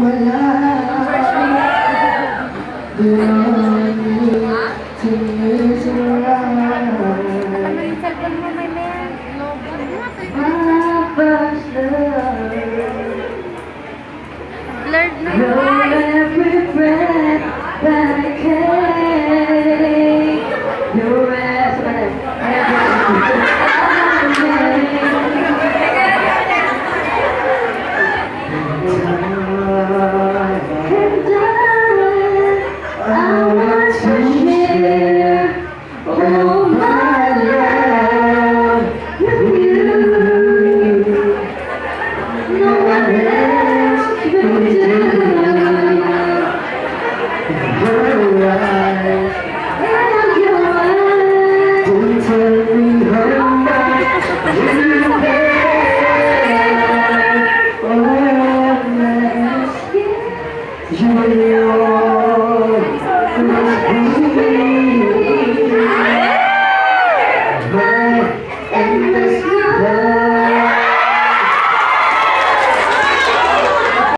wala. The only thing is around. My first love. Blurred na Hold every breath that I take. Your ass, you